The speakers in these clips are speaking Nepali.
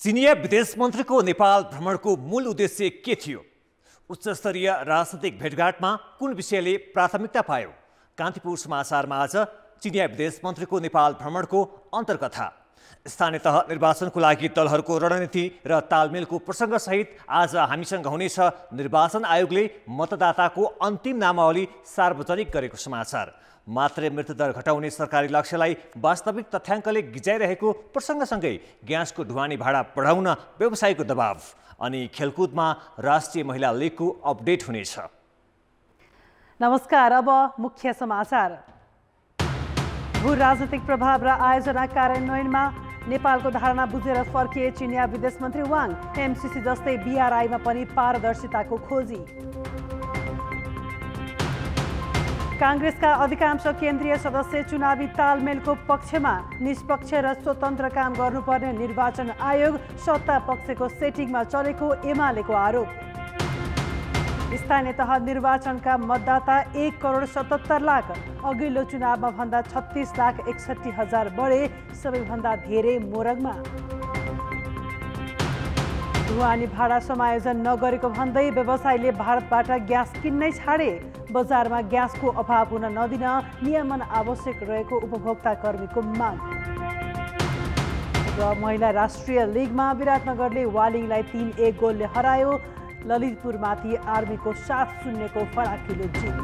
चीनिया विदेश मन्त्रीको नेपाल भ्रमणको मूल उद्देश्य के थियो? उच्चस्तरीय राजनैतिक भेटघाटमा कुन विषयले प्राथमिकता पायो? कान्तिपुर समाचारमा आज चीनिया विदेश मन्त्रीको नेपाल भ्रमणको अन्तर्कथा, स्थानीय तह निर्वाचनको लागि दलहरूको रणनीति र तालमेलको प्रसङ्गसहित आज हामीसँग हुनेछ निर्वाचन आयोगले मतदाताको अन्तिम नामावली सार्वजनिक गरेको समाचार। मात्रै मृत्युदर घटाउने सरकारी लक्ष्यलाई वास्तविक तथ्याङ्कले गिजाइरहेको प्रसङ्गसँगै ग्यासको ढुवानी भाडा बढाउन व्यवसायको दबाव अनि खेलकुदमा राष्ट्रिय महिला लिगको अपडेट हुनेछ। नमस्कार, अब मुख्य समाचार। भू राजनीतिक प्रभाव र आयोजना कार्यान्वयनमा नेपालको धारणा बुझेर फर्किए चीनिया विदेश मन्त्री वाङ। एमसीसी जस्तै बीआरआईमा पनि पारदर्शिताको खोजी। कांग्रेसका अधिकांश केन्द्रीय सदस्य चुनावी तालमेलको पक्षमा, निष्पक्ष र स्वतन्त्र काम गर्नुपर्ने निर्वाचन आयोग सत्ता पक्षको सेटिङमा चलेको एमालेको आरोप। स्थानीय तह निर्वाचनका मतदाता 1,77,00,000, अघिल्लो चुनावमा भन्दा 36,61,000 बढे, सबैभन्दा धेरै मोरङमा। ढुवानी भाडा समायोजन नगरेको भन्दै व्यवसायीले भारतबाट ग्यास किन्नै छाडे। बजारमा ग्यासको अभाव हुन नदिन नियमन आवश्यक रहेको उपभोक्ता कर्मीको माग। र महिला राष्ट्रिय लिगमा विराटनगरले वालिङलाई 3-1 गोलले हरायो। ललितपुरमाथि आर्मीको 7-0 फराकिलो जित।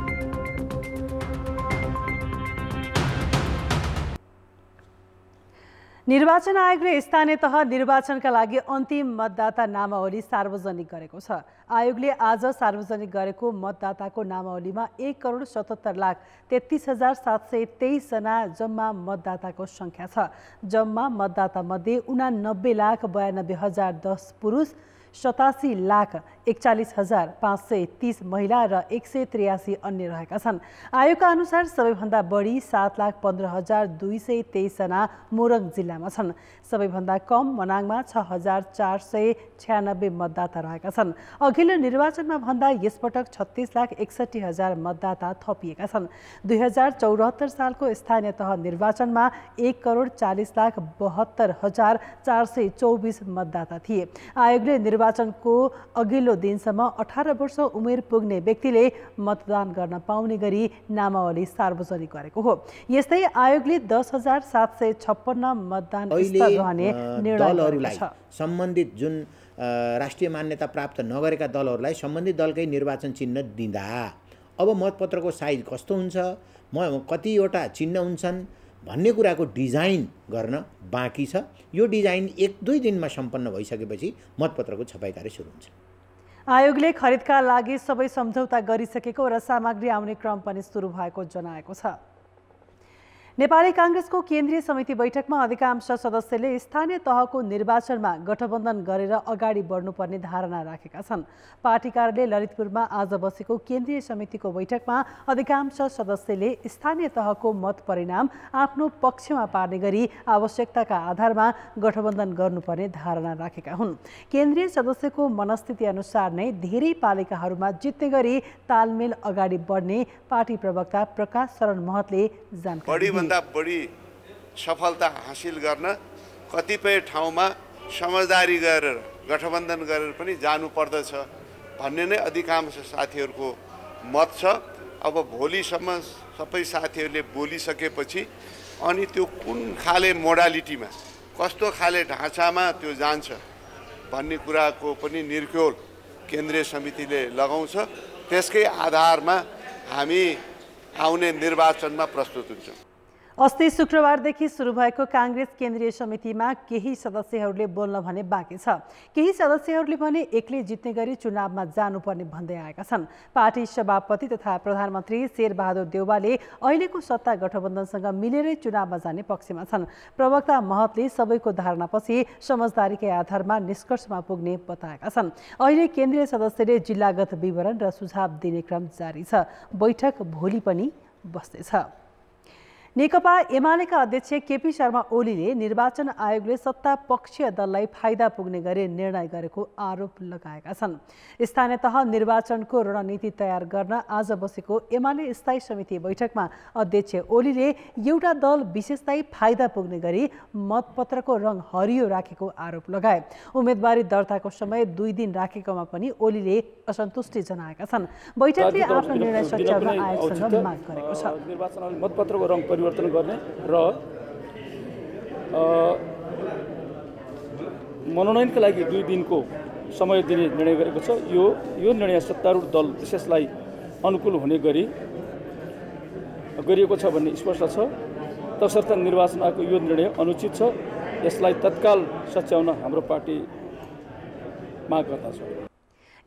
निर्वाचन आयोगले स्थानीय तह निर्वाचनका लागि अन्तिम मतदाता नामावली सार्वजनिक गरेको छ। आयोगले आज सार्वजनिक गरेको मतदाताको नामावलीमा 1,77,33,723 जना जम्मा मतदाताको सङ्ख्या छ। जम्मा मतदातामध्ये 89,92,010 पुरुष, 87,41,530 महिला र 183 अन्य रहेका छन्। आयोगका अनुसार सबैभन्दा बढी 7,15,223 जना मोरङ जिल्लामा छन्। सबैभन्दा कम मनाङमा 6,496 मतदाता रहेका छन्। अघिल्लो निर्वाचनमा भन्दा यसपटक 36,61,000 मतदाता थपिएका छन्। 2074 सालको स्थानीय तह निर्वाचनमा 1,40,72,424 मतदाता थिए। आयोगले निर्वाचनको अघिल्लो दिनसम्म 18 वर्ष उमेर पुग्ने व्यक्तिले मतदान गर्न पाउने गरी नामावली सार्वजनिक गरेको हो। यस्तै आयोगले 10,756 मतदान स्थल रहने निर्णय गरेको छ। सम्बन्धित जुन राष्ट्रिय मान्यता प्राप्त नगरेका दलहरूलाई सम्बन्धित दलकै निर्वाचन चिन्ह दिँदा अब मतपत्रको साइज कस्तो हुन्छ, कतिवटा चिन्ह हुन्छन् भन्ने कुराको डिजाइन गर्न बाँकी छ। यो डिजाइन 1-2 दिनमा सम्पन्न भइसकेपछि मतपत्रको छपाई कार्य सुरु हुन्छ। आयोगले खरिदका लागि सबै सम्झौता गरिसकेको र सामग्री आउने क्रम पनि सुरु भएको जनाएको छ। नेपाली कांग्रेसको केन्द्रीय समिति बैठकमा अधिकांश सदस्यले स्थानीय तहको निर्वाचनमा गठबन्धन गरेर अगाडि बढ्नुपर्ने धारणा राखेका छन्। पार्टी कार्यालय ललितपुरमा आज बसेको केन्द्रीय समितिको बैठकमा अधिकांश सदस्यले स्थानीय तहको मत परिणाम आफ्नो पक्षमा पार्ने गरी आवश्यकताका आधारमा गठबन्धन गर्नुपर्ने धारणा राखेका हुन्। केन्द्रीय सदस्यको मनस्थिति अनुसार नै धेरै पालिकाहरूमा जित्ने गरी तालमेल अगाडि बढ्ने पार्टी प्रवक्ता प्रकाश शरण महतले जानकारी दिए। बढी सफलता हासिल गर्न कतिपय ठाउँमा समझदारी गरेर गठबन्धन गरेर पनि जानु पर्दछ भन्ने नै अधिकांश साथीहरूको मत छ। अब भोलिसम्म सबै साथीहरूले बोलिसकेपछि अनि त्यो कुन खाले मोडालिटीमा कस्तो खाले ढाँचामा त्यो जान्छ भन्ने कुराको पनि निर्क्योल केन्द्रीय समितिले लगाउँछ। त्यसकै आधारमा हामी आउने निर्वाचनमा प्रस्तुत हुन्छौँ। अस्ति शुक्रबारदेखि सुरु भएको कांग्रेस केन्द्रीय समितिमा केही सदस्यहरूले बोल्न भने बाँकी छ। केही सदस्यहरूले भने एक्लै जित्ने गरी चुनावमा जानुपर्ने भन्दै आएका छन्। पार्टी सभापति तथा प्रधानमन्त्री शेरबहादुर देउवाले अहिलेको सत्ता गठबन्धनसँग मिलेरै चुनावमा जाने पक्षमा छन्। प्रवक्ता महतले सबैको धारणापछि समझदारीकै आधारमा निष्कर्षमा पुग्ने बताएका छन्। अहिले केन्द्रीय सदस्यले जिल्लागत विवरण र सुझाव दिने क्रम जारी छ। बैठक भोलि पनि बस्दैछ। नेकपा एमालेका अध्यक्ष केपी शर्मा ओलीले निर्वाचन आयोगले सत्ता पक्षीय दललाई फाइदा पुग्ने गरी निर्णय गरेको आरोप लगाएका छन्। स्थानीय तह निर्वाचनको रणनीति तयार गर्न आज बसेको एमाले स्थायी समिति बैठकमा अध्यक्ष ओलीले एउटा दल विशेषलाई फाइदा पुग्ने गरी मतपत्रको रङ हरियो राखेको आरोप लगाए। उम्मेदवारी दर्ताको समय 2 दिन राखेकोमा पनि ओलीले असन्तुष्टि जनाएका छन्। बैठकले आफ्नो निर्णय सच्याउन आयोगसँग माग गरेको छ। निर्वाचन आयोगले मतपत्रको रङ परिवर्तन गर्ने र मनोनयनका लागि 2 दिनको समय दिने निर्णय गरेको छ। यो निर्णय सत्तारूढ दल विशेषलाई अनुकूल हुने गरी गरिएको छ भन्ने स्पष्ट छ। तसर्थ निर्वाचन आयोगको यो निर्णय अनुचित छ। यसलाई तत्काल सच्याउन हाम्रो पार्टी माग गर्दछ।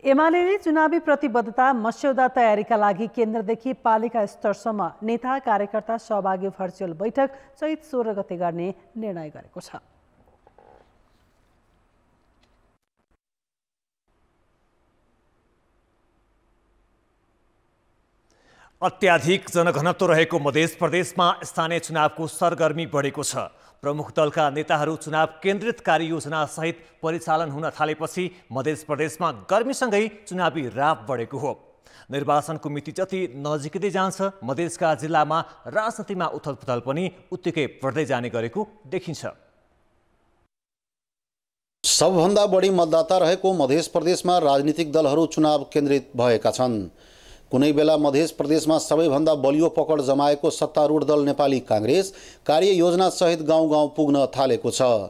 एमाले चुनावी प्रतिबद्धता मस्यौदा तयारीका लागि केन्द्रदेखि पालिका स्तरसम्म नेता कार्यकर्ता सहभागी भर्चुअल बैठक चैत 16 गते गर्ने निर्णय गरेको छ। अत्याधिक जनघनत्व रहेको मध्य प्रदेशमा स्थानीय चुनावको सरगर्मी बढेको छ। प्रमुख दलका नेताहरू चुनाव केन्द्रित कार्ययोजना सहित परिचालन हुन थालेपछि मध्य प्रदेशमा गर्मीसँगै चुनावी राप बढेको हो। निर्वाचनको मिति जति नजिकै जान्छ मधेसका जिल्लामा राजनीतिमा उथलपुथल पनि उत्तिकै बढ्दै जाने गरेको देखिन्छ। सबभन्दा बढी मतदाता रहेको मध्य प्रदेशमा राजनीतिक दलहरू चुनाव केन्द्रित भएका छन्। कुनै बेला मध्य प्रदेशमा सबैभन्दा बलियो पकड जमाएको सत्तारूढ दल नेपाली कांग्रेस कार्ययोजना सहित गाउँ-गाउँ पुग्न थालेको छ।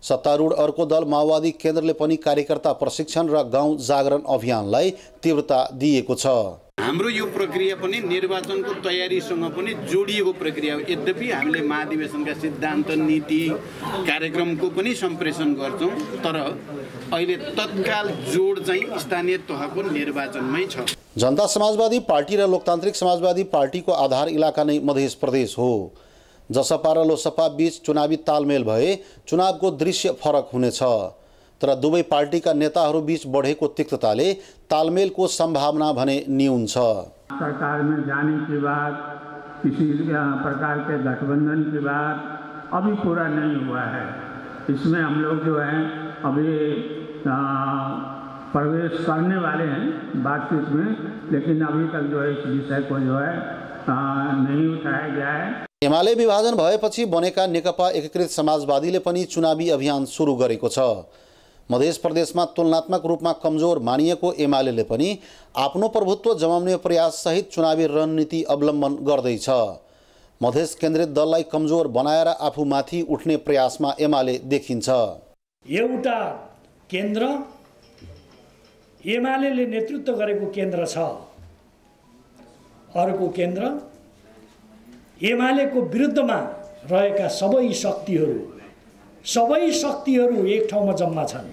सत्तारूढ अर्को दल माओवादी केन्द्रले पनि कार्यकर्ता प्रशिक्षण र गाउँ जागरण अभियानलाई तीव्रता दिएको छ। हाम्रो यो प्रक्रिया पनि निर्वाचनको तयारीसँग पनि जोडिएको प्रक्रिया हो। यद्यपि हामीले महाधिवेशनका सिद्धान्त नीति कार्यक्रमको पनि सम्प्रेषण गर्छौं, तर अहिले तत्काल जोड चाहिँ स्थानीय तहको निर्वाचनमै छ। जनता समाजवादी पार्टी र लोकतान्त्रिक समाजवादी पार्टीको आधार इलाका नै मध्य प्रदेश हो। जसपा र लोसपा बीच चुनावी तालमेल भए चुनावको दृश्य फरक हुनेछ, तर दुवै पार्टीका नेताहरू बीच बढेको तिक्तताले तालमेलको संभावना भने न्यून छ। सरकार में जाने के बाद किसी प्रकार के गठबंधन की बात अभी पूरा नहीं हुआ है। इसमें हम लोग जो है अभी प्रवेश करने वाले हैं बातचीत में, लेकिन अभी तक जो है इस विषय को जो है नहीं उठाया गया है। एमाले विभाजन भएपछि बनेका नेकपा एकीकृत समाजवादीले पनि चुनावी अभियान सुरु गरेको छ। मध्य प्रदेशमा तुलनात्मक रूपमा कमजोर मानिएको एमालेले पनि आफ्नो प्रभुत्व जमाउने प्रयास सहित चुनावी रणनीति अवलम्बन गर्दैछ। मध्य केन्द्रित दललाई कमजोर बनाएर आफूमाथि उठ्ने प्रयासमा एमाले देखिन्छ। एउटा केन्द्र एमालेले नेतृत्व गरेको केन्द्र छ, अर्को केन्द्र एमालेको विरुद्धमा रहेका सबै शक्तिहरू एक ठाउँमा जम्मा छन्।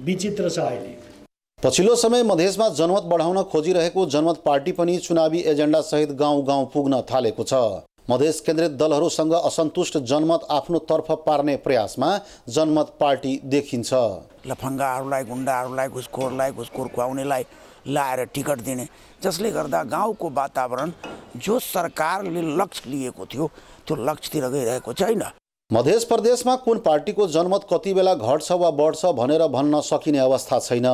विचित्र छ। अहिले पछिल्लो समय मधेसमा जनमत बढाउन खोजिरहेको जनमत पार्टी पनि चुनावी एजेन्डा सहित गाउँ-गाउँ पुग्न थालेको छ। मधेस केन्द्रित दलहरूसँग असन्तुष्ट जनमत आफ्नो तर्फ पार्ने प्रयासमा जनमत पार्टी देखिन्छ। लफङ्गाहरूलाई, गुण्डाहरूलाई, घुसखोरलाई, घुसखोर खुवाउनेलाई लाएर टिकट दिने, जसले गर्दा गाउँको वातावरण जो सरकारले लक्ष्य लिएको थियो त्यो लक्ष्यतिर गइरहेको छैन। मध्य प्रदेशमा कुन पार्टीको जनमत कति बेला घट्छ वा बढ्छ भनेर भन्न सकिने अवस्था छैन।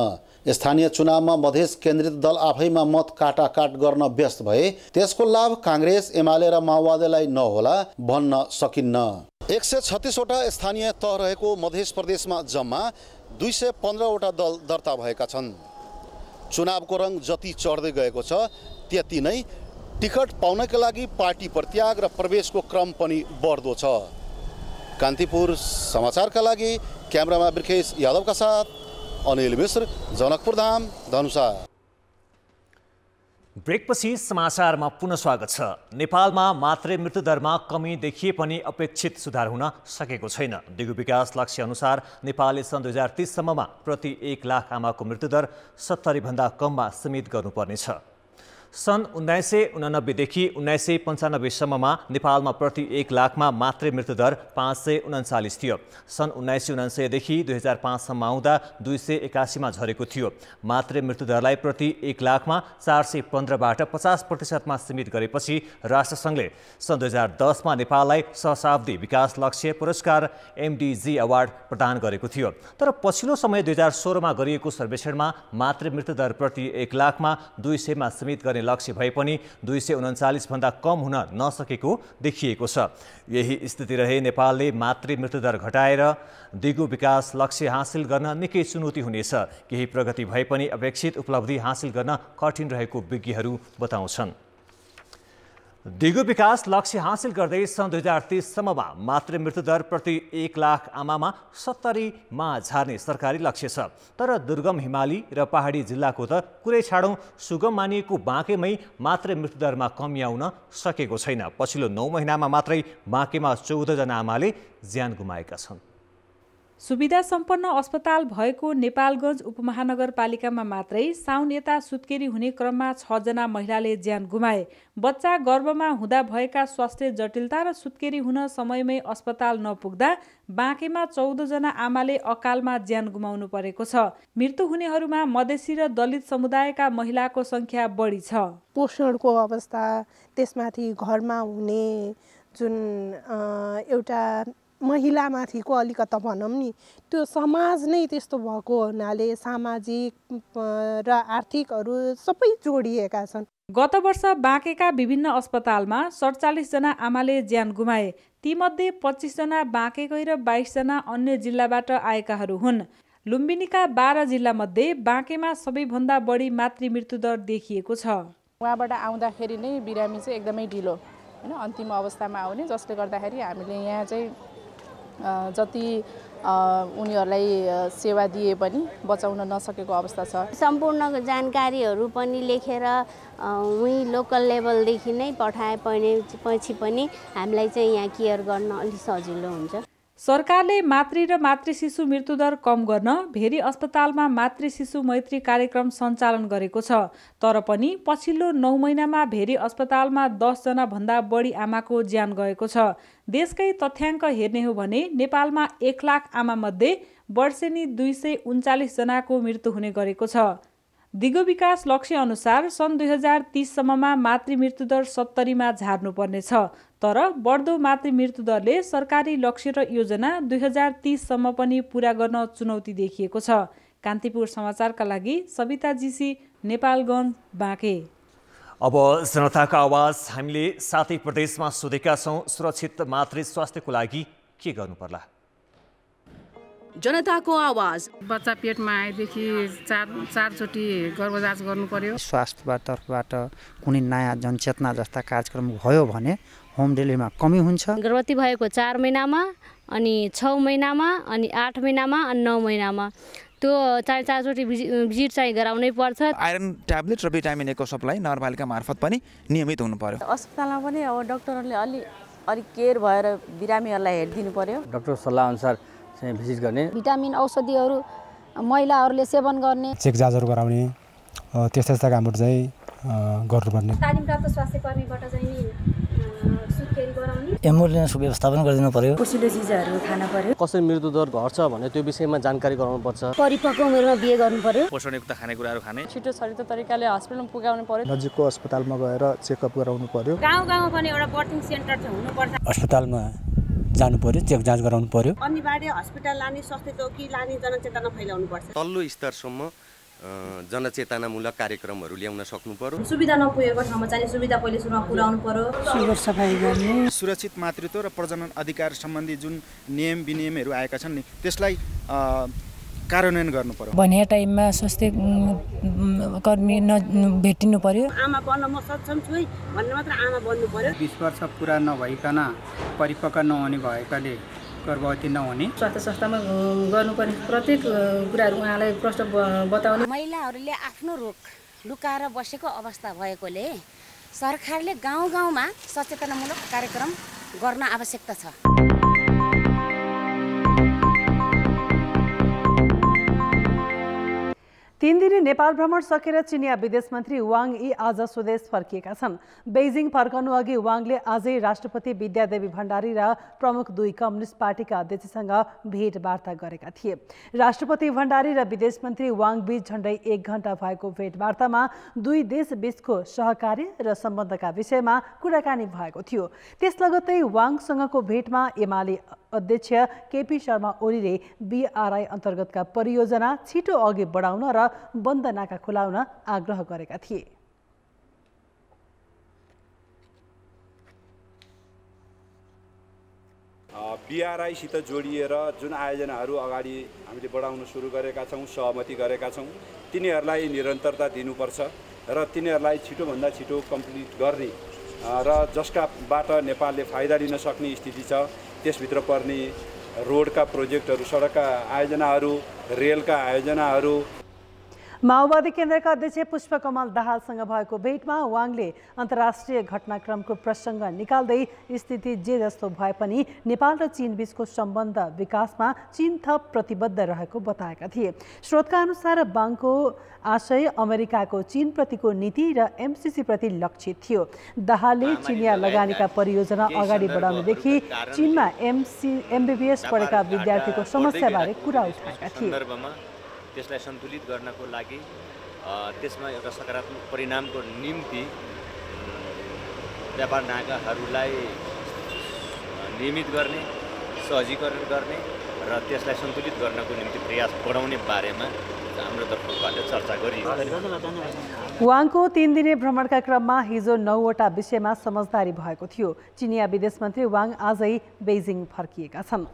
स्थानीय चुनावमा मध्य केन्द्रित दल आफैमा मत काटाकाट गर्न व्यस्त भए त्यसको लाभ कांग्रेस, एमाले र माओवादीलाई नहोला भन्न सकिन्न। 136 वटा स्थानीय तह रहेको मध्य प्रदेशमा जम्मा 215 वटा दल दर्ता भएका छन्। चुनावको रङ जति चढ्दै गएको छ त्यति नै टिकट पाउनका लागि पार्टी प्रत्याग र प्रवेशको क्रम पनि बढ्दो छ। कान्तिपुर समाचारका लागि क्यामेरामा ब्रिखेश यादवका साथ अनिल मिश्र, जनकपुर धाम, धनुषा। ब्रेकपछि समाचारमा पुनः स्वागत छ। नेपालमा मातृ मृत्युदरमा कमी देखिए पनि अपेक्षित सुधार हुन सकेको छैन। दिगो विकास लक्ष्य अनुसार नेपालले सन् 2030 सम्ममा प्रति 1 लाख आमाको मृत्युदर 70 भन्दा कममा सीमित गर्नुपर्नेछ। सन् 1989 देखि 1995 सम्ममा नेपालमा प्रति 1 लाखमा मातृ मृत्युदर 539 थियो। सन् 1999 देखि 2005 सम्म आउँदा 281 मा झरेको थियो। मातृ मृत्युदरलाई प्रति 1 लाखमा 415बाट 50% मा सीमित गरेपछि राष्ट्रसङ्घले सन् 2010 मा नेपाललाई सहस्राब्दी विकास लक्ष्य पुरस्कार MDG अवार्ड प्रदान गरेको थियो। तर पछिल्लो समय 2016 मा गरिएको सर्वेक्षणमा मातृ मृत्युदर प्रति 1 लाखमा 200 मा सीमित गर्ने लक्ष्य भए पनि 239 भन्दा कम हुन नसकेको देखिएको छ। यही स्थिति रहे नेपालले मातृ मृत्युदर घटाएर दिगो विकास लक्ष्य हासिल गर्न निकै चुनौती हुनेछ। केही प्रगति भए पनि अपेक्षित उपलब्धि हासिल गर्न कठिन रहेको विज्ञहरू बताउँछन्। दिगो विकास लक्ष्य हासिल गर्दै सन् 2030 सम्ममा मातृ मृत्युदर प्रति 1 लाख आमामा 70 मा झार्ने सरकारी लक्ष्य छ। तर दुर्गम हिमाली र पहाडी जिल्लाको त कुरै छाडौँ, सुगम मानिएको बाँकेमै मातृ मृत्युदरमा कमी आउन सकेको छैन। पछिल्लो 9 महिनामा मात्रै बाँकेमा 14 जना आमाले ज्यान गुमाएका छन्। सुविधा सम्पन्न अस्पताल भएको नेपालगञ्ज उपमहानगरपालिकामा मात्रै साउन यता सुत्केरी हुने क्रममा 6 जना महिलाले ज्यान गुमाए। बच्चा गर्भमा हुँदा भएका स्वास्थ्य जटिलता र सुत्केरी हुन समयमै अस्पताल नपुग्दा बाँकेमा 14 जना आमाले अकालमा ज्यान गुमाउनु परेको छ। मृत्यु हुनेहरूमा मधेसी र दलित समुदायका महिलाको संख्या बढी छ। पोषणको अवस्था, त्यसमाथि घरमा हुने जुन एउटा महिलामाथिको अलिकता भनौँ नि, त्यो समाज नै त्यस्तो भएको हुनाले सामाजिक र आर्थिकहरू सबै जोडिएका छन्। गत वर्ष बाँकेका विभिन्न अस्पतालमा 47 जना आमाले ज्यान गुमाए। तीमध्ये 25 जना बाँकेकै र 22 जना अन्य जिल्लाबाट आएकाहरू हुन्। लुम्बिनीका 12 जिल्लामध्ये बाँकेमा सबैभन्दा बढी मातृ मृत्युदर देखिएको छ। उहाँबाट आउँदाखेरि नै बिरामी चाहिँ एकदमै ढिलो हैन अन्तिम अवस्थामा आउने, जसले गर्दाखेरि हामीले यहाँ चाहिँ जति उनीहरूलाई सेवा दिए पनि बचाउन नसकेको अवस्था छ। सम्पूर्ण जानकारीहरू पनि लेखेर उही लोकल लेभलदेखि नै पठाएपछि पनि हामीलाई चाहिँ यहाँ केयर गर्न अलिक सजिलो हुन्छ। सरकारले मातृ र मातृ शिशु मृत्युदर कम गर्न भेरी अस्पतालमा मातृ शिशु मैत्री कार्यक्रम सञ्चालन गरेको छ। तर पनि पछिल्लो 9 महिनामा भेरी अस्पतालमा 10 जना भन्दा बढी आमाको ज्यान गएको छ। देशकै तथ्याङ्क हेर्ने हो भने नेपालमा 1 लाख आमामध्ये वर्षेनी 239 जनाको मृत्यु हुने गरेको छ। दिगो विकास लक्ष्य अनुसार सन् 2030 सम्ममा मातृ मृत्युदर 70 मा झार्नुपर्नेछ। तर बढ्दो मातृ मृत्युदरले सरकारी लक्ष्य र योजना 2030 सम्म पनि पूरा गर्न चुनौती देखिएको छ। कान्तिपुर समाचारका लागि सविता जीसी, नेपालगञ्ज, बाँके। अब जनताको आवाज हामीले 7 प्रदेशमा सोधेका छौँ। सुरक्षित मातृ स्वास्थ्यको लागि के गर्नु पर्ला? जनताको आवाज। बच्चा पेटमा आएदेखि चारचोटि गर्भजाँच गर्नु पर्यो। स्वास्थ्यबाट तर्फबाट कुनै नयाँ जनचेतना जस्ता कार्यक्रम भयो भने होम डेलिभरीमा कमी हुन्छ। गर्भवती भएको 4 महिनामा, अनि 6 महिनामा, अनि 8 महिनामा, अनि 9 महिनामा त्यो चारचोटि भिजिट चाहिँ गराउनै पर्छ। आइरन ट्याब्लेट र भिटामिन A को सप्लाई नगरपालिका मार्फत पनि नियमित हुनु पर्यो। अस्पतालमा पनि अब डाक्टरहरूले अलि केयर भएर बिरामीहरूलाई हेरिदिनु पर्यो। डाक्टर सल्लाह अनुसार चाहिँ भिजिट गर्ने। भिटामिन औषधिहरू महिलाहरूले सेवन गर्ने, चेक जाँचहरू गराउने, त्यस्ता कामहरू चाहिँ गर्नुपर्ने। तालिमप्राप्त स्वास्थ्य कर्मीबाट चाहिँ सुत्केरी गराउने, एम्बुलेन्स व्यवस्थापन गरिदिनु पर्यो। पोषिलो चिजहरू खान पर्यो। कसरी मृत्युदर घट्छ भने त्यो विषयमा जानकारी गराउनु पर्छ। परिपक्व उमेरमा बिहे गर्नु पर्यो। पोषणयुक्त खानेकुराहरू खाने, छिटो छरितो तरिकाले हस्पिटलमा पुगाउनु पर्यो। नजिकको अस्पतालमा गएर चेकअप गराउनु पर्यो। गाउँमा पनि एउटा बर्थिङ सेन्टर चाहिँ हुनुपर्छ। अस्पतालमा जानु पर्यो, चेक जाँच गराउनु पर्यो। अनिवार्य हस्पिटल लाने, स्वास्थ्य चौकी लाने, जनचेतना फैलाउनु पर्छ। तल्लो स्तरसम्म जनचेतनामूलक कार्यक्रमहरू ल्याउन सक्नु पर्यो। सुविधा नपुगेको ठाउँमा चाहिँ सुविधा पहिले सुरुमा पुर्याउनु पर्यो। सुगर सफाई गर्ने, सुरक्षित मातृत्व र प्रजनन अधिकार सम्बन्धी जुन नियम विनियमहरू आएका छन् नि त्यसलाई कार्यान्वयन गर्नु पर्यो। भन्ने टाइममा स्वास्थ्य कर्मी भेटिनु पर्यो। आमा बन्न म सक्षम छु है भन्ने मात्र आमा बन्नु पर्यो। 20 वर्ष पुरा नभइकन परिपक्व नहुने भएकाले गर्भवती नहुने। स्वास्थ्य संस्थामा गर्नुपर्ने प्रत्येक कुराहरू उहाँलाई प्रश्न बताउने। महिलाहरूले आफ्नो रोग लुकाएर बसेको अवस्था भएकोले सरकारले गाउँमा सचेतनामूलक कार्यक्रम गर्न आवश्यकता छ। तीन दिने नेपाल भ्रमण सकेर चिनिया विदेश मन्त्री वाङ यी आज स्वदेश फर्किएका छन्। बेइजिङ फर्कनु अघि वाङले आजै राष्ट्रपति विद्यादेवी भण्डारी र प्रमुख दुई कम्युनिस्ट पार्टीका अध्यक्षसँग भेटवार्ता गरेका थिए। राष्ट्रपति भण्डारी र विदेश मन्त्री वाङ बीच झण्डै 1 घण्टा भएको भेटवार्तामा दुई देश बीचको सहकार्य र सम्बन्धका विषयमा कुराकानी भएको थियो। त्यस लगत्तै वाङसँगको भेटमा एमाले अध्यक्ष केपी शर्मा ओलीले बीआरआई अन्तर्गतका परियोजना छिटो अघि बढाउन र बन्द नाका खुलाउन आग्रह गरेका थिए। बीआरआईसित जोडिएर जुन आयोजनाहरू अगाडि हामीले बढाउन सुरु गरेका छौँ, सहमति गरेका छौँ, तिनीहरूलाई निरन्तरता दिनुपर्छ र तिनीहरूलाई छिटोभन्दा छिटो कम्प्लिट गर्ने र जसकाबाट नेपालले फाइदा लिन सक्ने स्थिति छ। त्यसभित्र पर्ने रोडका प्रोजेक्टहरू, सडकका आयोजनाहरू, रेलका आयोजनाहरू। माओवादी केन्द्रका अध्यक्ष पुष्पकमल दाहालसँग भएको भेटमा वाङले अन्तर्राष्ट्रिय घटनाक्रमको प्रसङ्ग निकाल्दै स्थिति जे जस्तो भए पनि नेपाल र चीन बीचको सम्बन्ध विकासमा चीन थप प्रतिबद्ध रहेको बताएका थिए। स्रोतका अनुसार वाङको आशय अमेरिकाको चीनप्रतिको नीति र एमसीसी प्रति लक्षित थियो। दाहालले चिनिया लगानीका परियोजना अगाडि बढाउनेदेखि चीनमा एमबीबीएस पढेका विद्यार्थीको समस्याबारे कुरा उठाएका थिए। त्यसलाई सन्तुलित गर्नको लागि त्यसमा एउटा सकारात्मक परिणामको निम्ति व्यापार नाकाहरूलाई नियमित गर्ने, सहजीकरण गर्ने र त्यसलाई सन्तुलित गर्नको निम्ति प्रयास बढाउने बारेमा हाम्रो तर्फबाट चर्चा गरियो। वाङको 3 दिने भ्रमणका क्रममा हिजो 9 वटा विषयमा समझदारी भएको थियो। चिनिया विदेश मन्त्री वाङ आजै बेइजिङ फर्किएका छन्।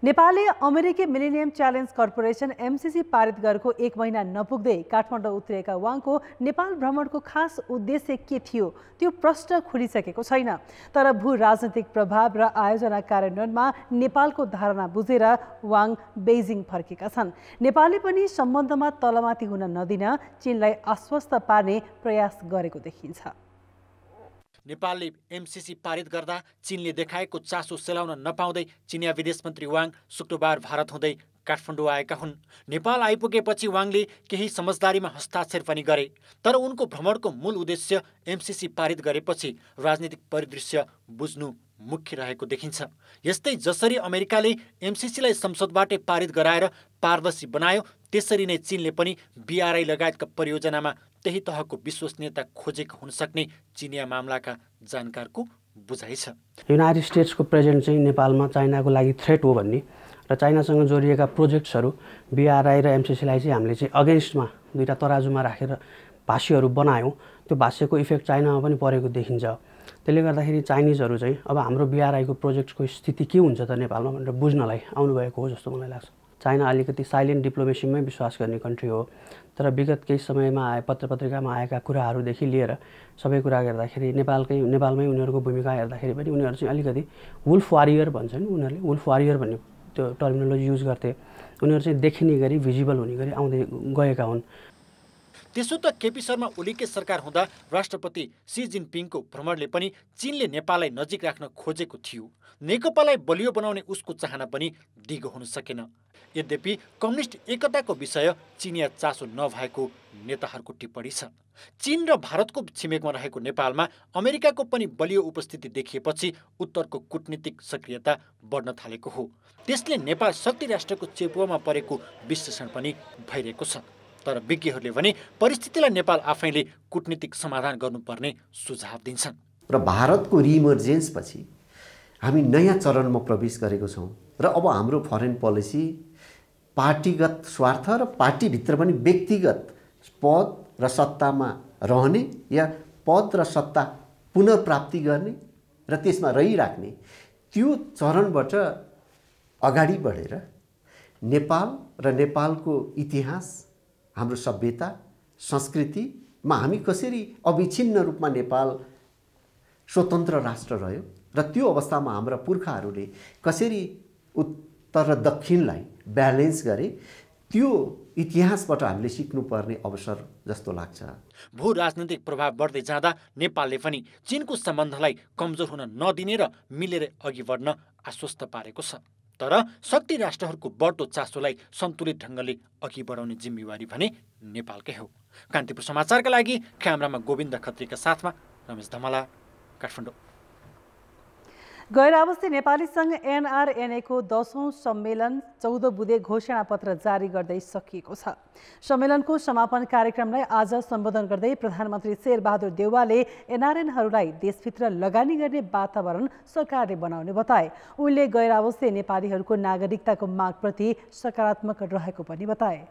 नेपालले अमेरिकी मिलेनियम च्यालेन्ज कर्पोरेसन एमसीसी पारित गरेको 1 महिना नपुग्दै काठमाडौँ उत्रिएका वाङको नेपाल भ्रमणको खास उद्देश्य के थियो त्यो प्रश्न खुलिसकेको छैन। तर भू राजनीतिक प्रभाव र आयोजना कार्यान्वयनमा नेपालको धारणा बुझेर वाङ बेइजिङ फर्केका छन्। नेपालले पनि सम्बन्धमा तलमाथि हुन नदिन चीनलाई आश्वस्त पार्ने प्रयास गरेको देखिन्छ। नेपालले एमसीसी पारित गर्दा चीनले देखाएको चासो सेलाउन नपाउँदै चिनिया विदेश मन्त्री वाङ शुक्रबार भारत हुँदै काठमाडौँ आएका हुन्। नेपाल आइपुगेपछि वाङले केही समझदारीमा हस्ताक्षर पनि गरे। तर उनको भ्रमणको मूल उद्देश्य एमसीसी पारित गरेपछि राजनीतिक परिदृश्य बुझ्नु मुख्य रहेको देखिन्छ। यस्तै जसरी अमेरिकाले एमसीसीलाई संसदबाटै पारित गराएर पारदर्शी बनायो, त्यसरी नै चीनले पनि बीआरआई लगायतका परियोजनामा त्यही तहको विश्वसनीयता खोजेको हुन सक्ने चिनिया मामलाका जानकारको बुझाइ छ। युनाइटेड स्टेट्सको प्रेजेन्ट चाहिँ नेपालमा चाइनाको लागि थ्रेट हो भन्ने र चाइनासँग जोडिएका प्रोजेक्ट्सहरू बीआरआई र एमसीसीलाई चाहिँ हामीले चाहिँ अगेन्स्टमा दुईटा तराजुमा राखेर भाष्यहरू बनायौँ। त्यो भाष्यको इफेक्ट चाइनामा पनि परेको देखिन्छ। त्यसले गर्दाखेरि चाइनिजहरू चाहिँ अब हाम्रो बीआरआईको प्रोजेक्टको स्थिति के हुन्छ त नेपालमा भनेर बुझ्नलाई आउनुभएको हो जस्तो मलाई लाग्छ। चाइना अलिकति साइलेन्ट डिप्लोमेसीमै विश्वास गर्ने कन्ट्री हो। तर विगत केही समयमा पत्रपत्रिकामा आएका कुराहरूदेखि लिएर सबै कुरा हेर्दाखेरि नेपालमै उनीहरूको भूमिका हेर्दाखेरि पनि उनीहरू चाहिँ अलिकति वुल्फ वारियर भन्छन्, उनीहरूले वुल्फ वारियर भन्ने त्यो टर्मिनोलोजी युज गर्थे। उनीहरू चाहिँ देखिने गरी भिजिबल हुने गरी आउँदै गएका हुन्। त्यसो त केपी शर्मा ओलीकै सरकार हुँदा राष्ट्रपति सी जिनपिङको भ्रमणले पनि चीनले नेपाललाई नजिक राख्न खोजेको थियो। नेकपालाई बलियो बनाउने उसको चाहना पनि दिगो हुन सकेन। यद्यपि कम्युनिस्ट एकताको विषय चिनिया चासो नभएको नेताहरूको टिप्पणी छ। चीन र भारतको छिमेकमा रहेको नेपालमा अमेरिकाको पनि बलियो उपस्थिति देखिएपछि उत्तरको कूटनीतिक सक्रियता बढ्न थालेको हो। त्यसले नेपाल शक्ति राष्ट्रको चेपुवामा परेको विश्लेषण पनि भइरहेको छ। तर विज्ञहरूले भने परिस्थितिलाई नेपाल आफैले कूटनीतिक समाधान गर्नुपर्ने सुझाव दिन्छन्। र भारतको रिइमर्जेन्सपछि हामी नयाँ चरणमा प्रवेश गरेको छौँ र अब हाम्रो फरेन पोलिसी पार्टीगत स्वार्थ र पार्टीभित्र पनि व्यक्तिगत पद र सत्तामा रहने या पद र सत्ता पुनर्प्राप्ति गर्ने र त्यसमा रहिराख्ने त्यो चरणबाट अगाडि बढेर नेपाल र नेपालको इतिहास, हाम्रो सभ्यता, संस्कृतिमा हामी कसरी अविच्छिन्न रूपमा नेपाल स्वतन्त्र राष्ट्र रह्यो र त्यो अवस्थामा हाम्रा पुर्खाहरूले कसरी उत्तर र दक्षिणलाई ब्यालेन्स गरे, त्यो इतिहासबाट हामीले सिक्नुपर्ने अवसर जस्तो लाग्छ। भू राजनीतिक प्रभाव बढ्दै जाँदा नेपालले पनि चीनको सम्बन्धलाई कमजोर हुन नदिने र मिलेर अघि बढ्न आश्वस्त पारेको छ। तर शक्ति राष्ट्रहरूको बढ्दो चासोलाई सन्तुलित ढङ्गले अघि बढाउने जिम्मेवारी भने नेपालकै हो। कान्तिपुर समाचारका लागि क्यामेरामा गोविन्द खत्रीका साथमा रमेश धमला, काठमाडौँ। गैर आवासीय नेपाली सङ्घ एनआरएनएको 10औं सम्मेलन 14 बुँदे घोषणापत्र जारी गर्दै सकिएको छ। सम्मेलनको समापन कार्यक्रमलाई आज सम्बोधन गर्दै प्रधानमन्त्री शेरबहादुर देउवाले एनआरएनहरूलाई देशभित्र लगानी गर्ने वातावरण सरकारले बनाउने बताए। उनले गैर आवासीय नेपालीहरूको नागरिकताको मागप्रति सकारात्मक रहेको पनि बताए।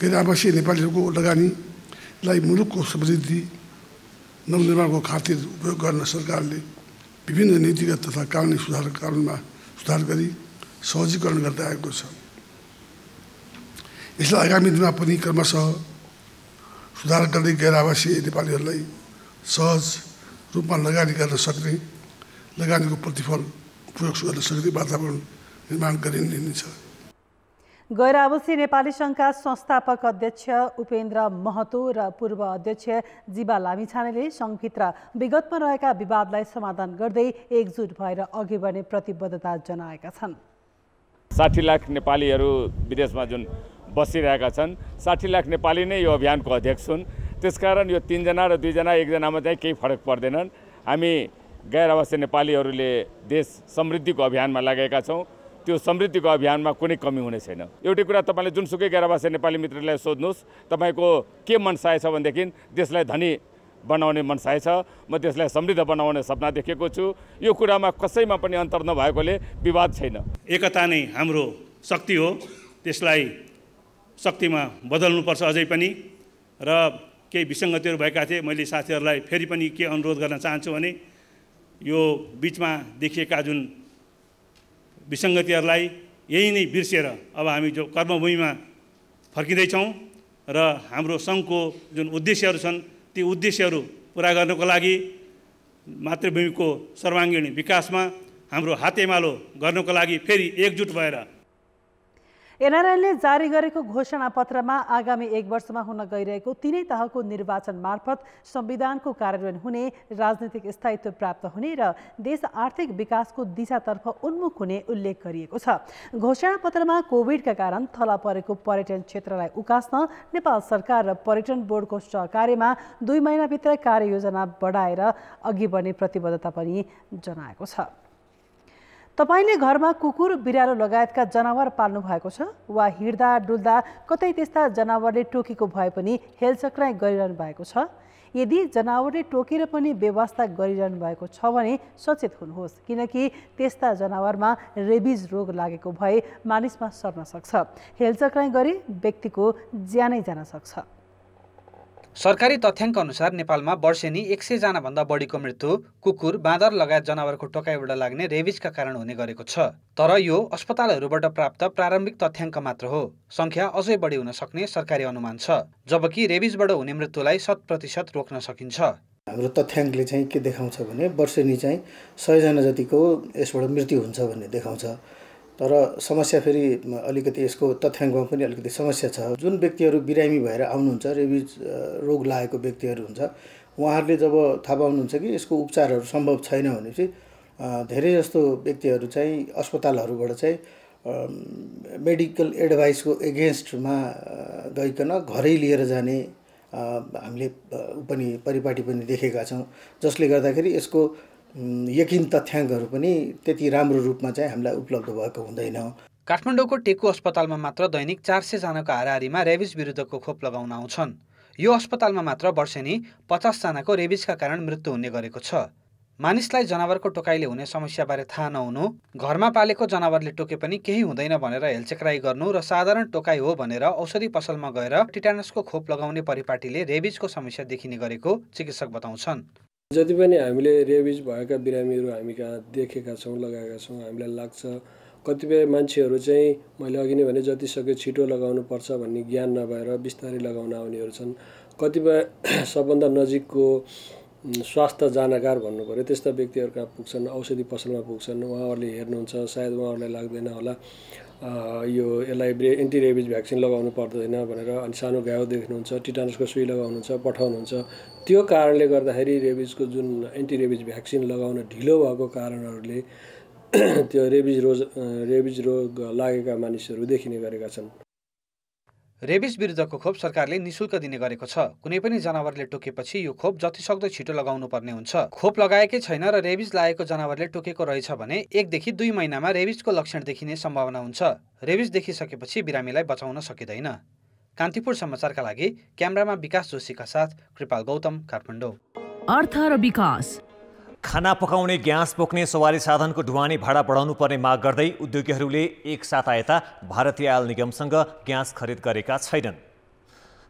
गैर आवासीय नेपालीहरूको लगानीलाई मुलुकको समृद्धि नवनिर्माणको खातिर उपयोग गर्न सरकारले विभिन्न नीतिगत तथा कानुनी कानुनमा सुधार गरी सहजीकरण गर्दै आएको छ। यसलाई आगामी दिनमा पनि क्रमशः सुधार गर्दै गैर आवासीय नेपालीहरूलाई सहज रूपमा लगानी गर्न सक्ने, लगानीको प्रतिफल उपयोग गर्न सक्ने वातावरण निर्माण गरिनेछ। गैर आवासीय नेपाली सङ्घका संस्थापक अध्यक्ष उपेन्द्र महतो र पूर्व अध्यक्ष जीवा लामिछानेले सङ्घभित्र विगतमा रहेका विवादलाई समाधान गर्दै एकजुट भएर अघि बढ्ने प्रतिबद्धता जनाएका छन्। 60 लाख नेपालीहरू विदेशमा जुन बसिरहेका छन्, 60 लाख नेपाली नै यो अभियानको अध्यक्ष हुन्। त्यसकारण यो 3 जना र 2 जना 1 जनामा चाहिँ केही फरक पर्दैनन्। हामी गैर आवासीय नेपालीहरूले देश समृद्धिको अभियानमा लागेका छौँ। त्यो समृद्धिको अभियानमा कुनै कमी हुने छैन। एउटै कुरा तपाईँले जुनसुकै गैर आवासीय नेपाली मित्रलाई सोध्नुहोस्, तपाईँको के मनसाय छ भनेदेखि देशलाई धनी बनाउने मनसाय छ, म देशलाई समृद्ध बनाउने सपना देखेको छु। यो कुरामा कसैमा पनि अन्तर नभएकोले विवाद छैन। एकता नै हाम्रो शक्ति हो, त्यसलाई शक्तिमा बदल्नुपर्छ अझै पनि। र केही विसङ्गतिहरू भएका थिए, मैले साथीहरूलाई फेरि पनि के अनुरोध गर्न चाहन्छु भने यो बिचमा देखिएका जुन विसङ्गतिहरूलाई यही नै बिर्सेर अब हामी जो कर्मभूमिमा फर्किँदैछौँ र हाम्रो सङ्घको जुन उद्देश्यहरू छन् ती उद्देश्यहरू पुरा गर्नको लागि मातृभूमिको सर्वाङ्गीण विकासमा हाम्रो हातेमालो गर्नको लागि फेरि एकजुट भएर एनआरएनले जारी गरेको घोषणापत्रमा आगामी 1 वर्षमा हुन गइरहेको 3 तहको निर्वाचन मार्फत संविधानको कार्यान्वयन हुने, राजनीतिक स्थायित्व प्राप्त हुने र देश आर्थिक विकासको दिशातर्फ उन्मुख हुने उल्लेख गरिएको छ। घोषणापत्रमा कोभिडका कारण थला परेको पर्यटन क्षेत्रलाई उकास्न नेपाल सरकार र पर्यटन बोर्डको सहकार्यमा 2 महिनाभित्र कार्ययोजना बढाएर अघि बढ्ने प्रतिबद्धता पनि जनाएको छ। तपाईले घरमा कुकुर, बिरालो लगायतका जनावर पाल्नु भएको छ वा हिँड्दा डुल्दा कतै त्यस्ता जनावरले टोकेको भए पनि हेलचक्राइ गरिरहनु भएको छ? यदि जनावरले टोकेर पनि व्यवस्था गरिरहनु भएको छ भने सचेत हुनुहोस्, किनकि त्यस्ता जनावरमा रेबिज रोग लागेको भए मानिसमा सर्न सक्छ। हेलचक्राइ गरी व्यक्तिको ज्यानै जान सक्छ। सरकारी तथ्याङ्क अनुसार नेपालमा वर्षेनी 100 जना भन्दा बढीको मृत्यु कुकुर, बाँदर लगायत जनावरको टोकाइबाट लाग्ने रेबिजका कारण हुने गरेको छ। तर यो अस्पतालहरूबाट प्राप्त प्रारम्भिक तथ्याङ्क मात्र हो। संख्या अझै बढी हुन सक्ने सरकारी अनुमान छ, जबकि रेबिजबाट हुने मृत्युलाई 100% रोक्न सकिन्छ। हाम्रो तथ्याङ्कले चाहिँ के देखाउँछ भने वर्षेनी चाहिँ 100 जना जतिको यसबाट मृत्यु हुन्छ भन्ने देखाउँछ। तर समस्या फेरि अलिकति यसको तथ्याङ्कमा पनि अलिकति समस्या छ। जुन व्यक्तिहरू बिरामी भएर आउनुहुन्छ, रेबिज रोग लागेको व्यक्तिहरू हुन्छ, उहाँहरूले जब थाहा पाउनुहुन्छ कि यसको उपचारहरू सम्भव छैन भनेपछि धेरै जस्तो व्यक्तिहरू चाहिँ अस्पतालहरूबाट चाहिँ मेडिकल एडभाइसको एगेन्स्टमा गइकन घरै लिएर जाने हामीले पनि परिपाटी पनि देखेका छौँ, जसले गर्दाखेरि यसको यकिन तथ्याङ्कहरू पनि त्यति राम्रो रूपमा चाहिँ हामीलाई उपलब्ध भएको हुँदैन। काठमाडौँको टेकु अस्पतालमा मात्र दैनिक 400 जनाको हाराहारीमा रेबिज विरुद्धको खोप लगाउन आउँछन्। यो अस्पतालमा मात्र वर्षेनी 50 जनाको रेबिजका कारण मृत्यु हुने गरेको छ। मानिसलाई जनावरको टोकाइले हुने समस्याबारे थाहा नहुनु, घरमा पालेको जनावरले टोके पनि केही हुँदैन भनेर हेलचक्राइ गर्नु र साधारण टोकाइ हो भनेर औषधि पसलमा गएर टिटानसको खोप लगाउने परिपाटीले रेबिजको समस्या देखिने गरेको चिकित्सक बताउँछन्। जति पनि हामीले रेबिज भएका बिरामीहरू हामी कहाँ देखेका छौँ, लगाएका छौँ, हामीलाई लाग्छ कतिपय मान्छेहरू चाहिँ मैले अघि नै भने जति सक्यो छिटो लगाउनु पर्छ भन्ने ज्ञान नभएर बिस्तारै लगाउन आउनेहरू छन्। कतिपय सबभन्दा नजिकको स्वास्थ्य जानकार भन्नु पर्यो त्यस्ता व्यक्तिहरू कहाँ पुग्छन्, औषधि पसलमा पुग्छन्, उहाँहरूले हेर्नुहुन्छ, सायद उहाँहरूलाई लाग्दैन होला यसलाई एन्टी रेबिज भ्याक्सिन लगाउनु पर्दैन भनेर, अनि सानो घाउ देख्नुहुन्छ, टिटानसको सुई लगाउनुहुन्छ, पठाउनुहुन्छ। त्यो कारणले गर्दाखेरि रेबिजको जुन एन्टी रेबिज भ्याक्सिन लगाउन ढिलो भएको कारणहरूले त्यो रेबिज रोग लागेका मानिसहरू देखिने गरेका छन्। रेबिज विरुद्धको खोप सरकारले निशुल्क दिने गरेको छ। कुनै पनि जनावरले टोकेपछि यो खोप जतिसक्दो छिटो लगाउनु पर्ने हुन्छ। खोप लगाएकै छैन र रेबिज लागेको जनावरले टोकेको रहेछ भने 1 देखि 2 महिनामा रेबिजको लक्षण देखिने सम्भावना हुन्छ। रेबिज देखिसकेपछि बिरामीलाई बचाउन सकिँदैन। कान्तिपुर समाचारका लागि क्यामेरामा विकास जोशीका साथ कृपाल गौतम, काठमाडौँ। अर्थ र विकास। खाना पकाउने ग्यास बोक्ने सवारी साधनको ढुवानी भाडा बढाउनु पर्ने माग गर्दै उद्योगीहरूले एक साता यता भारतीय आयल निगमसँग ग्यास खरिद गरेका छैनन्।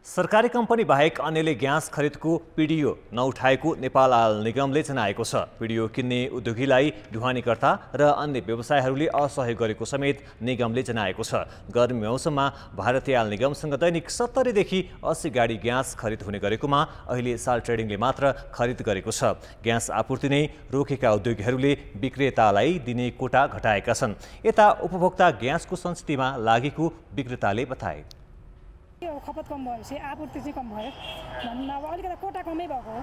सरकारी कम्पनी बाहेक अन्यले ग्यास खरिदको पिडिओ नउठाएको नेपाल आयल निगमले जनाएको छ। पिडिओ किन्ने उद्योगीलाई ढुवानीकर्ता र अन्य व्यवसायहरूले असहयोग गरेको समेत निगमले जनाएको छ। गर्मी मौसममा भारतीय आयल निगमसँग दैनिक 70 देखि 80 गाडी ग्यास खरिद हुने गरेकोमा अहिले साल ट्रेडिङले मात्र खरिद गरेको छ। ग्यास आपूर्ति नै रोकेका उद्योगीहरूले विक्रेतालाई दिने कोटा घटाएका छन्। यता उपभोक्ता ग्यासको सब्सिडीमा लागेको विक्रेताले बताए। खपत कम भएपछि आपूर्ति चाहिँ कम भयो भन्नु अब अलिकति कोटा कमै भएको हो।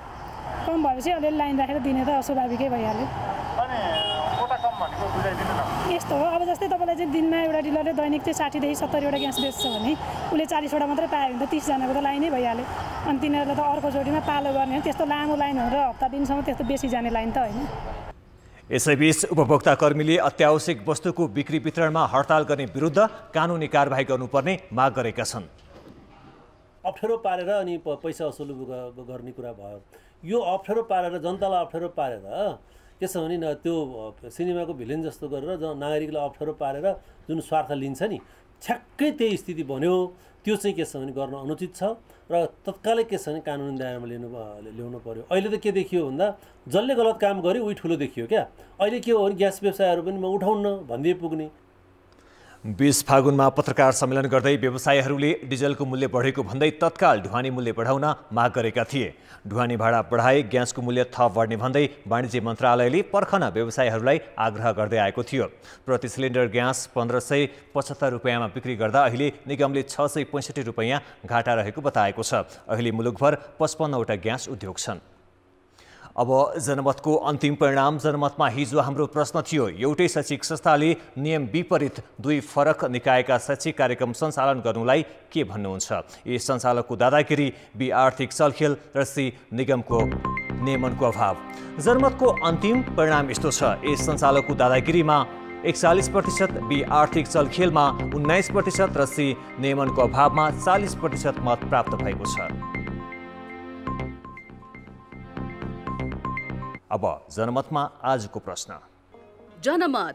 कम भएपछि अलिअलि लाइन राखेर दिने त स्वाभाविकै भइहाल्यो। अनि कोटा कम भनेको बुझाइदिनु न। यस्तो हो, अब जस्तै तपाईँलाई चाहिँ दिनमा एउटा डिलरले दैनिक चाहिँ 60 देखि 70 वटा ग्यास बेच्छ भने उसले 40 वटा मात्रै पायो भने त 30 जनाको त लाइनै भइहाल्यो। अनि तिनीहरूले त अर्को जोडीमा पालो गर्ने हो। त्यस्तो लामो लाइन हो र हप्ता दिनसम्म त्यस्तो बेसी जाने लाइन त होइन। यसैबीच उपभोक्ता कर्मीले अत्यावश्यक वस्तुको बिक्री वितरणमा हडताल गर्ने विरुद्ध कानुनी कारबाही गर्नुपर्ने माग गरेका छन्। अप्ठ्यारो पारेर अनि पैसा असुल गर्ने कुरा भयो। यो अप्ठ्यारो पारेर जनतालाई अप्ठ्यारो पारेर त्यसो भने त्यो सिनेमाको भिलेन जस्तो गरेर नागरिकलाई अप्ठ्यारो पारेर जुन स्वार्थ लिन्छ नि, ठ्याक्कै त्यही स्थिति बन्यो। त्यो चाहिँ के छ भने गर्न अनुचित छ र तत्कालै के छ भने कानुनी दायरामा ल्याउनु पर्यो। अहिले त के देखियो भन्दा जसले गलत काम गर्यो उही ठुलो देखियो क्या। अहिले के हो भने ग्यास व्यवसायहरू पनि म उठाउन्न भन्दै पुग्ने। 20 फागुनमा पत्रकार सम्मेलन गर्दै व्यवसायीहरूले डिजलको मूल्य बढेको भन्दै तत्काल ढुवानी मूल्य बढाउन माग गरेका थिए। ढुवानी भाडा बढाए ग्यासको मूल्य थप बढ्ने भन्दै वाणिज्य मन्त्रालयले पर्खन व्यवसायीहरूलाई आग्रह गर्दै आएको थियो। प्रति सिलिन्डर ग्यास 1575 रुपियाँमा बिक्री गर्दा अहिले निगमले 665 रुपियाँ घाटा रहेको बताएको छ। अहिले मुलुकभर 55 वटा ग्यास उद्योग छन्। अब जनमतको अन्तिम परिणाम। जनमतमा हिजो हाम्रो प्रश्न थियो, एउटै शैक्षिक संस्थाले नियम विपरीत 2 फरक निकायका शैक्षिक कार्यक्रम सञ्चालन गर्नुलाई के भन्नुहुन्छ? ए सञ्चालकको दादागिरी, बी आर्थिक चलखेल र सी निगमको नियमनको अभाव। जनमतको अन्तिम परिणाम यस्तो छ, ए सञ्चालकको दादागिरीमा 41%, बी आर्थिक चलखेलमा 19% र सी नियमनको अभावमा 40% मत प्राप्त भएको छ। अब जनमतमा आजको प्रश्न। जनमत।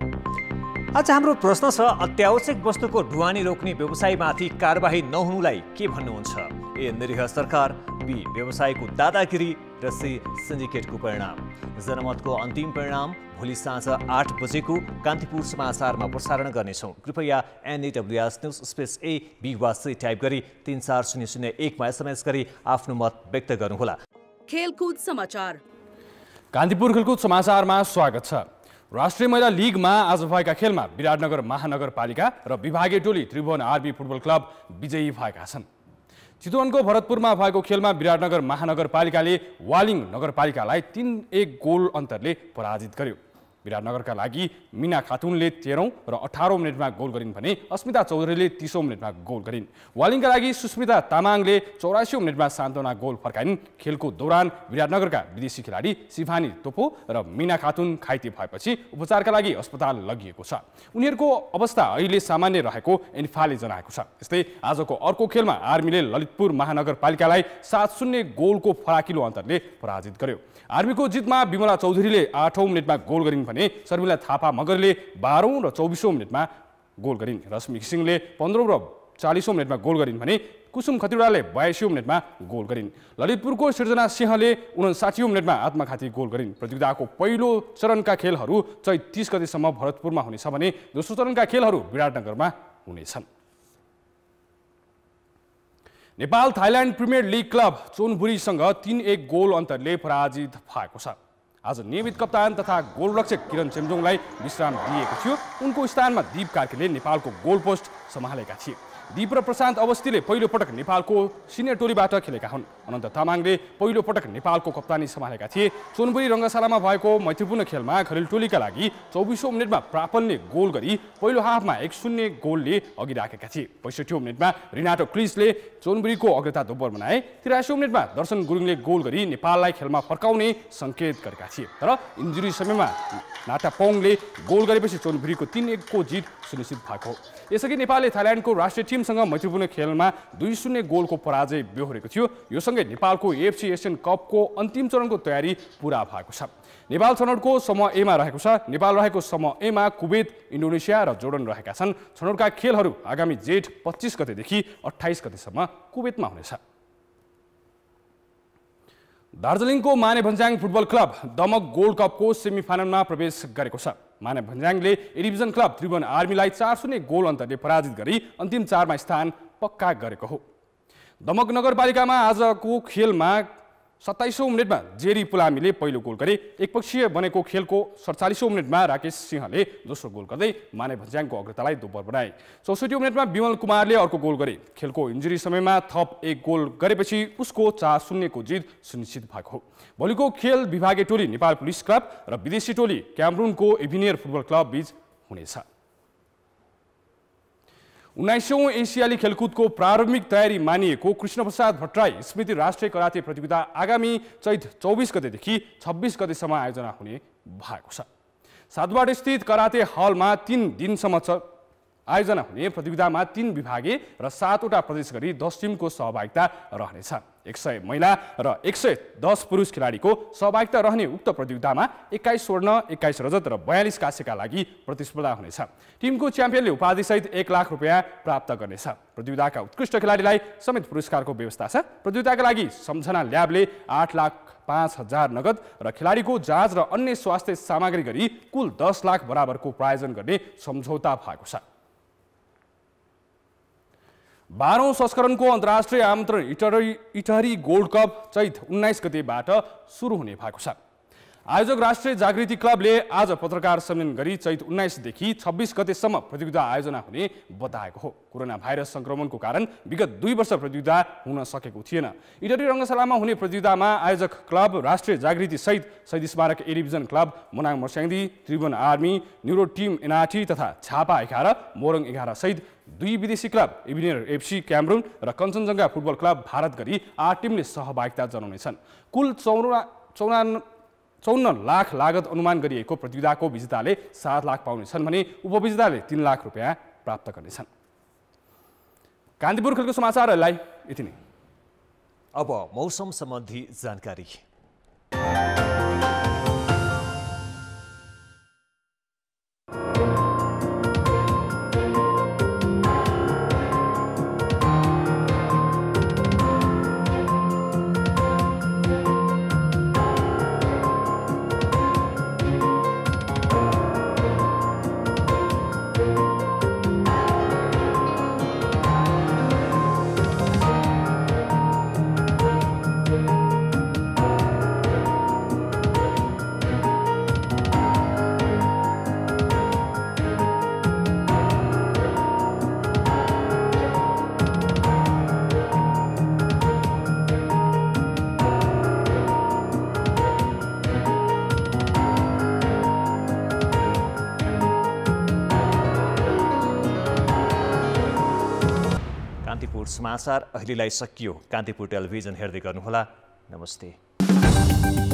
आज हाम्रो प्रश्न छ, अत्यावश्यक वस्तुको ढुवानी रोक्ने व्यवसायीमाथि कारबाही नहुनुलाई के भन्नुहुन्छ? ए निरीह सरकार, बी व्यवसायको दादागिरी र सी सिन्डिकेटको परिणाम। जनमतको अन्तिम परिणाम भोलि साँझ 8 बजेको कान्तिपुर समाचारमा प्रसारण गर्नेछौँ। कृपया NAWS news space A B वा C टाइप गरी 34001 मा SMS गरी आफ्नो मत व्यक्त गर्नुहोला। खेलकुद समाचार। कान्तिपुर खेलकुद समाचारमा स्वागत छ। राष्ट्रिय महिला लिगमा आज भएका खेलमा विराटनगर महानगरपालिका र विभागीय टोली त्रिभुवन आरबी फुटबल क्लब विजयी भएका छन्। चितवनको भरतपुरमा भएको खेलमा विराटनगर महानगरपालिकाले वालिङ नगरपालिकालाई 3-1 गोल अन्तरले पराजित गर्यो। विराटनगरका लागि मिना खातुनले 13औं र 18औं मिनेटमा गोल गरिन् भने अस्मिता चौधरीले 30औं मिनेटमा गोल गरिन्। वालिङका लागि सुस्मिता तामाङले 84औं मिनेटमा सान्त्वना गोल फर्काइन्। खेलको दौरान विराटनगरका विदेशी खेलाडी शिफानी तोपो र मिना खातुन घाइते भएपछि उपचारका लागि अस्पताल लगिएको छ। उनीहरूको अवस्था अहिले सामान्य रहेको एन्फाले जनाएको छ। यस्तै आजको अर्को खेलमा आर्मीले ललितपुर महानगरपालिकालाई 7-0 गोलको फराकिलो अन्तरले पराजित गर्यो। आर्मीको जितमा विमला चौधरीले 8औं मिनेटमा गोल गरिन् भने शर्मिला थापा मगरले 12औं र 24औं मिनेटमा गोल गरिन्। रश्मि सिंहले 15औं र 40औं मिनेटमा गोल गरिन् भने कुसुम खतिवडाले 82औं मिनेटमा गोल गरिन्। ललितपुरको सृजना सिंहले 59औं मिनेटमा आत्मघाती गोल गरिन्। प्रतियोगिताको पहिलो चरणका खेलहरू चैत 30 गतेसम्म भरतपुरमा हुनेछ भने दोस्रो चरणका खेलहरू विराटनगरमा हुनेछन्। Nepal Thailand premier league club चोनबुरीसँग 3-1 गोल अन्तरले पराजित भएको छ। आज नियमित कप्तान तथा गोलरक्षक किरण चेम्जोङलाई विश्राम दिएको थियो। उनको स्थानमा दीप कार्कीले नेपालको गोल पोस्ट सम्हालेका थिए। दीप र प्रशान्त अवस्थीले पहिलो पटक नेपालको सिनियर टोलीबाट खेलेका हुन्। अनन्त तामाङले पहिलो पटक नेपालको कप्तानी सम्हालेका थिए। चोनबुरी रङ्गशालामा भएको मैत्रीपूर्ण खेलमा खरेल टोलीका लागि 24औं मिनेटमा प्रापनले गोल गरी पहिलो हाफमा 1-0 गोलले अघि राखेका थिए। 65औं मिनेटमा रिनाटो क्रिसले चोनबुरीको अग्रता दोब्बर बनाए। 83औं मिनेटमा दर्शन गुरुङले गोल गरी नेपाललाई खेलमा फर्काउने सङ्केत गरेका थिए। तर इन्जुरी समयमा नाटापोङले गोल गरेपछि चोनबुरीको 3-1 को जित सुनिश्चित भएको हो। यसअघि नेपालले थाइल्यान्डको राष्ट्रिय टिमसँग मैत्रीपूर्ण खेलमा 2-0 गोलको पराजय बेहोरेको थियो। यो सँगै नेपालको एएफसी एसियन कपको अन्तिम चरणको तयारी पूरा भएको छ। नेपाल छनौटको समूह ए मा रहेको छ। नेपाल रहेको समूह ए मा कुवेत, इन्डोनेसिया र जोर्डन रहेका छन्। छनौटका खेलहरू आगामी जेठ 25 गतेदेखि 28 गतेसम्म कुवेतमा हुनेछ। दार्जिलिङको Mane Bhanjyang football club Damak gold कपको सेमिफाइनलमा प्रवेश गरेको छ। माने भन्ज्याङले ए डिभिजन क्लब त्रिभुवन आर्मीलाई 4-0 गोल अन्तरले पराजित गरी अन्तिम 4 मा स्थान पक्का गरेको हो। दमक नगरपालिकामा आजको खेलमा 27औं मिनेटमा जेरी पुलामीले पहिलो गोल गरे। एकपक्षीय बनेको खेलको 47औं मिनेटमा राकेश सिंहले दोस्रो गोल गर्दै माने भन्ज्याङको अग्रतालाई दोब्बर बनाए। 64औं मिनेटमा विमल कुमारले अर्को गोल गरे। खेलको इन्जुरी समयमा थप 1 गोल गरेपछि उसको 4-0 को जित सुनिश्चित भएको हो। भोलिको खेल विभागीय टोली नेपाल पुलिस क्लब र विदेशी टोली क्यामरुनको एभिनियर फुटबल क्लब बीच हुनेछ। 19औं एसियाली खेलकुदको प्रारम्भिक तयारी मानिएको कृष्णप्रसाद भट्टराई स्मृति राष्ट्रिय कराते प्रतियोगिता आगामी चैत 24 गतेदेखि 26 गतेसम्म आयोजना हुने भएको छ। सातबाट स्थित कराते हलमा 3 दिनसम्म आयोजना हुने प्रतियोगितामा 3 विभागीय र 7 वटा प्रदेश गरी 10 टिमको सहभागिता रहनेछ। 100 महिला र 110 पुरुष खेलाडीको सहभागिता रहने उक्त प्रतियोगितामा 21 स्वर्ण, 21 रजत र 42 काँस्यका लागि प्रतिस्पर्धा हुनेछ। टिमको च्याम्पियनले उपाधिसहित 1 लाख रुपियाँ प्राप्त गर्नेछ। प्रतियोगिताका उत्कृष्ट खेलाडीलाई समेत पुरस्कारको व्यवस्था छ। प्रतियोगिताका लागि सम्झना ल्याबले 8,05,000 नगद र खेलाडीको जाँच र अन्य स्वास्थ्य सामग्री गरी कुल 10 लाख बराबरको प्रायोजन गर्ने सम्झौता भएको छ। 12औं संस्करणको अन्तर्राष्ट्रिय आमन्त्रण इटहरी गोल्ड कप चैत 19 गतेबाट सुरु हुने भएको छ। आयोजक राष्ट्रिय जागृति क्लबले आज पत्रकार सम्मेलन गरी चैत 19 देखि 26 गतेसम्म प्रतियोगिता आयोजना हुने बताएको हो। कोरोना भाइरस संक्रमणको कारण विगत 2 वर्ष प्रतियोगिता हुन सकेको थिएन। इटहरी रङ्गशालामा हुने प्रतियोगितामा आयोजक क्लब राष्ट्रिय जागृति सहित Shahid Smarak A division club, Manang Marshyangdi, Tribhuvan army, New Road team NRT तथा झापा 11, मोरङ 11 सहित 2 विदेशी क्लब एभिनियर एफसी क्यामरुन र कञ्चनजङ्घा फुटबल क्लब भारत गरी 8 टिमले सहभागिता जनाउनेछन्। कुल 54 लाख लागत अनुमान गरिएको प्रतियोगिताको विजेताले 7 लाख पाउनेछन् भने उपविजेताले 3 लाख रुपियाँ प्राप्त गर्नेछन्। कान्तिपुर खेलको समाचारहरूलाई यति नै। अब मौसम सम्बन्धी जानकारी। समाचार अहिलेलाई सकियो। कान्तिपुर टेलिभिजन हेर्दै गर्नुहोला। नमस्ते।